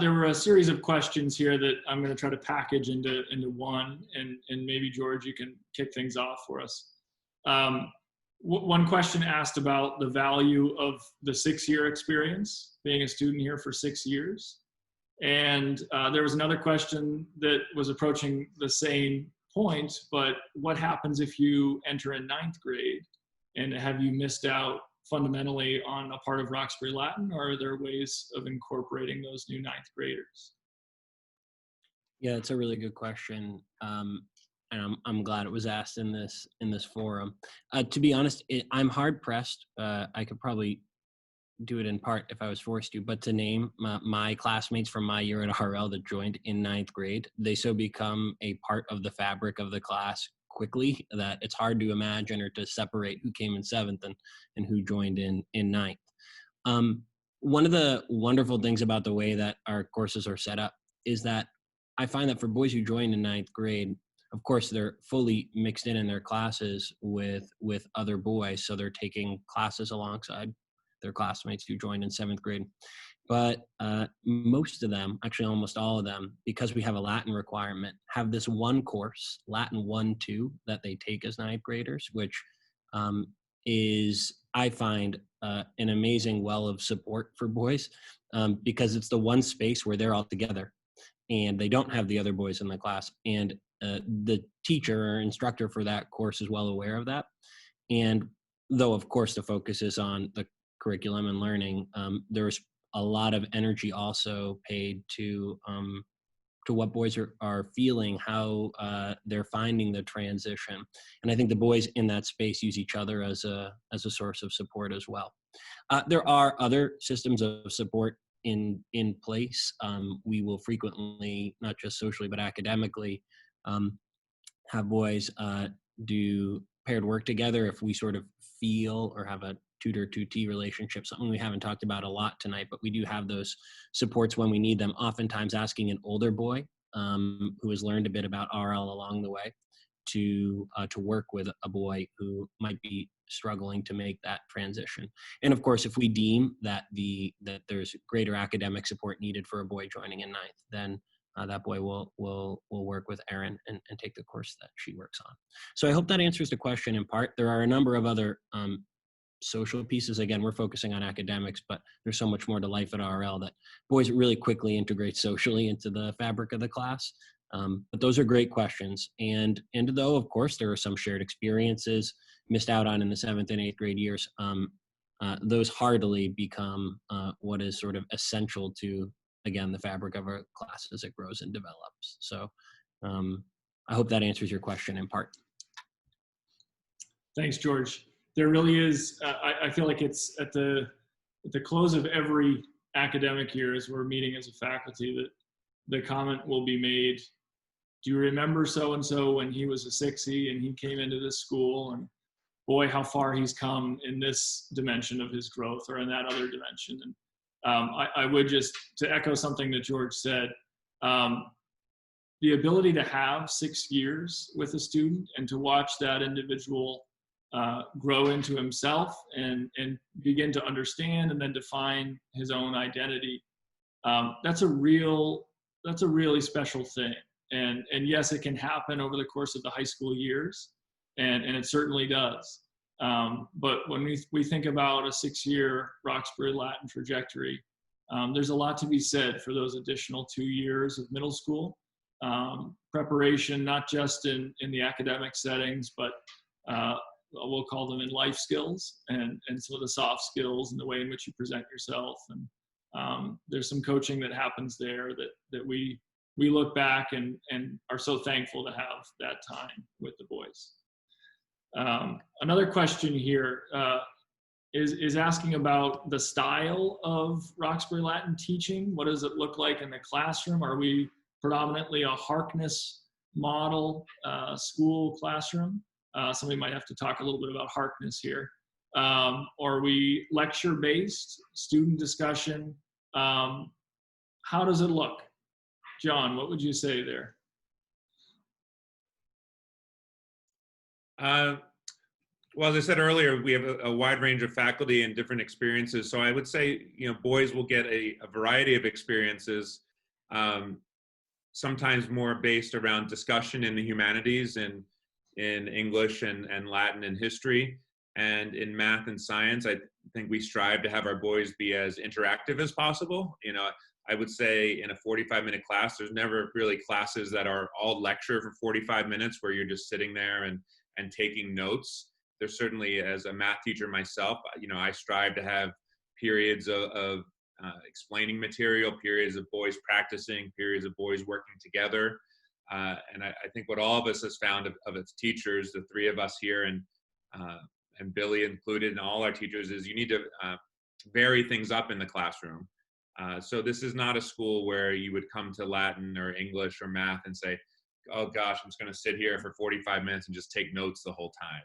A: There were a series of questions here that I'm going to try to package into one, and maybe George, you can kick things off for us. One question asked about the value of the 6-year experience, being a student here for 6 years. And there was another question that was approaching the same point, but what happens if you enter in 9th grade, and have you missed out fundamentally on a part of Roxbury Latin, or are there ways of incorporating those new 9th graders?
E: Yeah, it's a really good question. And I'm glad it was asked in this forum. To be honest, I'm hard pressed. I could probably do it in part if I was forced to, but to name my classmates from my year at RL that joined in 9th grade, they so become a part of the fabric of the class quickly that it's hard to imagine or to separate who came in 7th and who joined in 9th. One of the wonderful things about the way that our courses are set up is that I find that for boys who join in 9th grade, of course, they're fully mixed in their classes with other boys. So they're taking classes alongside their classmates who joined in 7th grade. But most of them, actually almost all of them, because we have a Latin requirement, have this one course, Latin 1-2, that they take as 9th graders, which is, I find, an amazing well of support for boys, because it's the one space where they're all together and they don't have the other boys in the class. And the teacher or instructor for that course is well aware of that. And though, of course, the focus is on the curriculum and learning, there's a lot of energy also paid to what boys are feeling, how they're finding the transition. And I think the boys in that space use each other as a source of support as well. There are other systems of support in place. We will frequently, not just socially, but academically, have boys do paired work together if we sort of feel or have a tutor-tutee relationship, something we haven't talked about a lot tonight, but we do have those supports when we need them, oftentimes asking an older boy who has learned a bit about RL along the way to work with a boy who might be struggling to make that transition. And of course, if we deem that there's greater academic support needed for a boy joining in 9th, then that boy will work with Erin and take the course that she works on. So I hope that answers the question in part. There are a number of other social pieces. Again, we're focusing on academics, but there's so much more to life at RL that boys really quickly integrate socially into the fabric of the class. But those are great questions. And though, of course, there are some shared experiences missed out on in the 7th and 8th grade years, those heartily become what is sort of essential to, again, the fabric of our class as it grows and develops. So I hope that answers your question in part.
A: Thanks, George. There really is, I feel like it's at the close of every academic year as we're meeting as a faculty that the comment will be made, do you remember so-and-so when he was a 6E and he came into this school, and boy, how far he's come in this dimension of his growth or in that other dimension. And I would just, to echo something that George said, the ability to have 6 years with a student and to watch that individual grow into himself and begin to understand and then define his own identity. That's a really special thing. And yes, it can happen over the course of the high school years, and it certainly does. But when we think about a 6-year Roxbury Latin trajectory, there's a lot to be said for those additional 2 years of middle school preparation, not just in the academic settings, but we'll call them in life skills and some of the soft skills and the way in which you present yourself. And there's some coaching that happens there that we look back and are so thankful to have that time with the boys. Another question here is asking about the style of Roxbury Latin teaching. What does it look like in the classroom? Are we predominantly a Harkness model school classroom? Somebody might have to talk a little bit about Harkness here. Are we lecture-based, student discussion? How does it look? John, what would you say there?
C: Well, as I said earlier, we have a wide range of faculty and different experiences. So I would say, boys will get a variety of experiences, sometimes more based around discussion in the humanities and in English and Latin and history. And in math and science, I think we strive to have our boys be as interactive as possible. I would say in a 45-minute class, there's never really classes that are all lecture for 45 minutes where you're just sitting there and taking notes. There's certainly, as a math teacher myself, I strive to have periods of explaining material, periods of boys practicing, periods of boys working together. And I think what all of us has found of its teachers, the three of us here and Billy included and all our teachers, is you need to vary things up in the classroom. So this is not a school where you would come to Latin or English or math and say, oh gosh, I'm just going to sit here for 45 minutes and just take notes the whole time.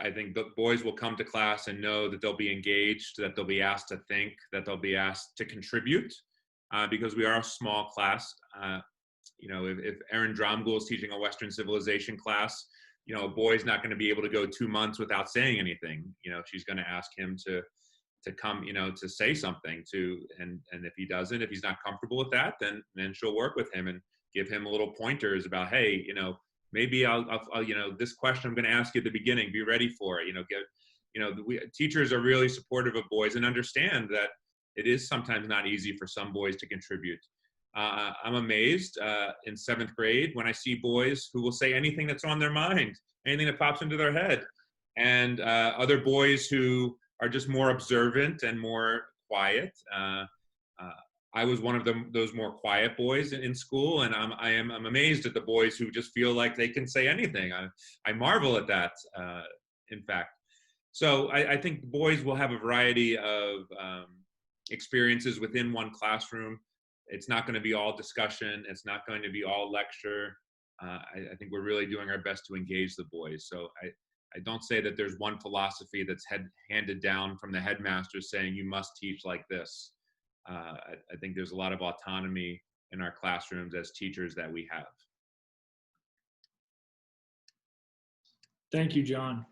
C: I think the boys will come to class and know that they'll be engaged, that they'll be asked to think, that they'll be asked to contribute, because we are a small class. If Erin Dromgoole is teaching a Western civilization class, a boy's not going to be able to go 2 months without saying anything. She's going to ask him to come, to say something and if he doesn't, if he's not comfortable with that, then she'll work with him and give him a little pointers about, hey, maybe I'll this question I'm going to ask you at the beginning, be ready for it. Teachers are really supportive of boys and understand that it is sometimes not easy for some boys to contribute. I'm amazed in 7th grade when I see boys who will say anything that's on their mind, anything that pops into their head, and other boys who are just more observant and more quiet. I was one of those more quiet boys in school, and I'm amazed at the boys who just feel like they can say anything. I marvel at that, in fact. So I think boys will have a variety of experiences within one classroom. It's not going to be all discussion. It's not going to be all lecture. I think we're really doing our best to engage the boys. So I don't say that there's one philosophy that's handed down from the headmaster saying you must teach like this. I think there's a lot of autonomy in our classrooms as teachers that we have.
A: Thank you, John.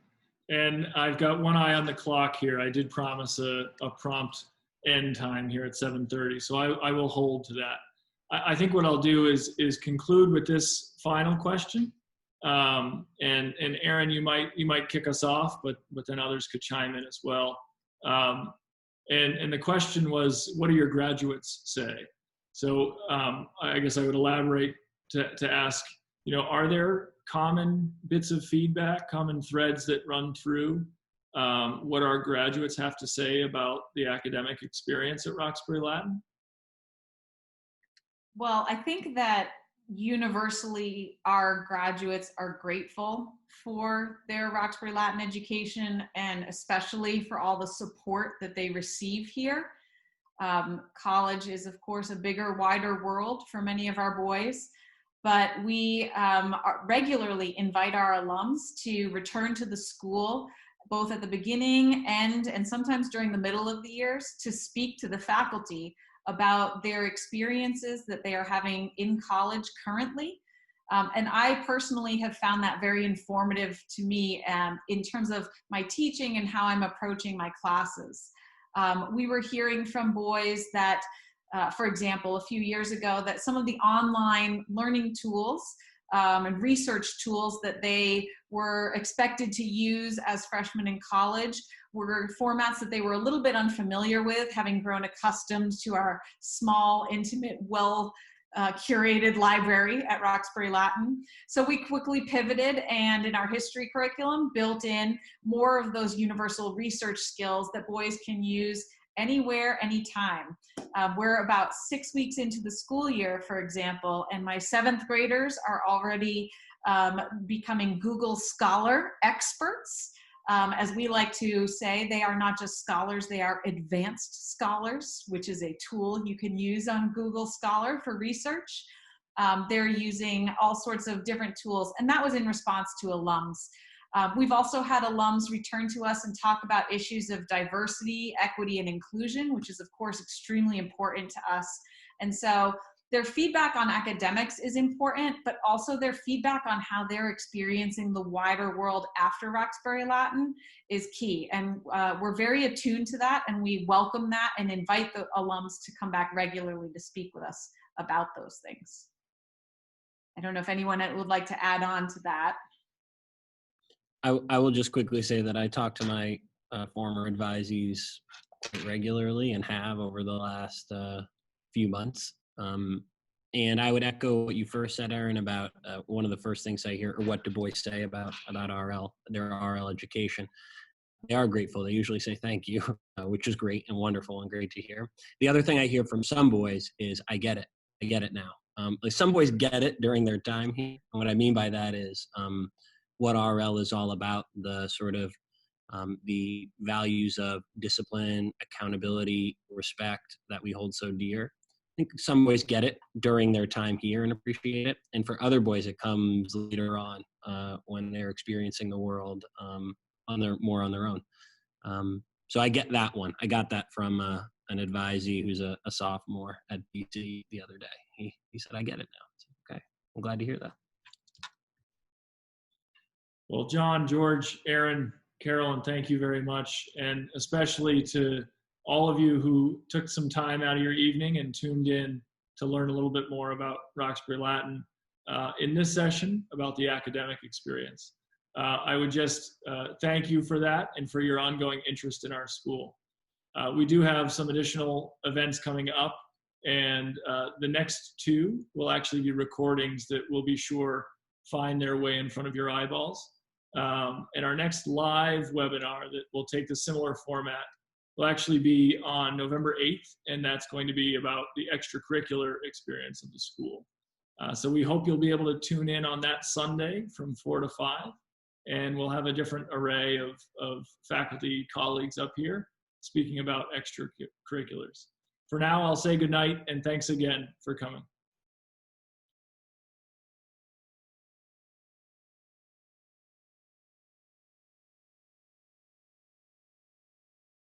A: And I've got one eye on the clock here. I did promise a prompt end time here at 7:30. So I will hold to that. I think what I'll do is conclude with this final question. And Aaron, you might kick us off, but then others could chime in as well. And the question was, what do your graduates say? So I guess I would elaborate to ask, are there common bits of feedback, common threads that run through what our graduates have to say about the academic experience at Roxbury Latin?
D: Well, I think that universally our graduates are grateful for their Roxbury Latin education, and especially for all the support that they receive here. College is, of course, a bigger, wider world for many of our boys, but we regularly invite our alums to return to the school, both at the beginning, end, and sometimes during the middle of the years, to speak to the faculty about their experiences that they are having in college currently. And I personally have found that very informative to me in terms of my teaching and how I'm approaching my classes. We were hearing from boys that, for example, a few years ago, that some of the online learning tools and research tools that they were expected to use as freshmen in college were formats that they were a little bit unfamiliar with, having grown accustomed to our small, intimate, well curated library at Roxbury Latin. So we quickly pivoted, and in our history curriculum built in more of those universal research skills that boys can use anywhere, anytime. We're about 6 weeks into the school year, for example, and my 7th graders are already becoming Google Scholar experts. As we like to say, they are not just scholars, they are advanced scholars, which is a tool you can use on Google Scholar for research. They're using all sorts of different tools, and that was in response to alums. We've also had alums return to us and talk about issues of diversity, equity, and inclusion, which is, of course, extremely important to us. And so their feedback on academics is important, but also their feedback on how they're experiencing the wider world after Roxbury Latin is key. And we're very attuned to that, and we welcome that and invite the alums to come back regularly to speak with us about those things. I don't know if anyone would like to add on to that.
E: I will just quickly say that I talk to my former advisees quite regularly and have over the last few months. And I would echo what you first said, Aaron, about one of the first things I hear, or what do boys say about their RL education. They are grateful. They usually say thank you, which is great and wonderful and great to hear. The other thing I hear from some boys is, I get it. I get it now. Like some boys get it during their time here. And what I mean by that is what RL is all about, the sort of the values of discipline, accountability, respect that we hold so dear. I think some boys get it during their time here and appreciate it. And for other boys, it comes later on when they're experiencing the world more on their own. So I get that one. I got that from an advisee who's a sophomore at BC the other day. He said, I get it now. So, okay, I'm glad to hear that.
A: Well, John, George, Aaron, Carolyn, thank you very much. And especially to all of you who took some time out of your evening and tuned in to learn a little bit more about Roxbury Latin in this session about the academic experience. I would just thank you for that and for your ongoing interest in our school. We do have some additional events coming up, and the next two will actually be recordings that will be sure find their way in front of your eyeballs. And our next live webinar that will take the similar format will actually be on November 8th, and that's going to be about the extracurricular experience of the school. So we hope you'll be able to tune in on that Sunday from 4 to 5, and we'll have a different array of faculty colleagues up here speaking about extracurriculars. For now, I'll say good night, and thanks again for coming.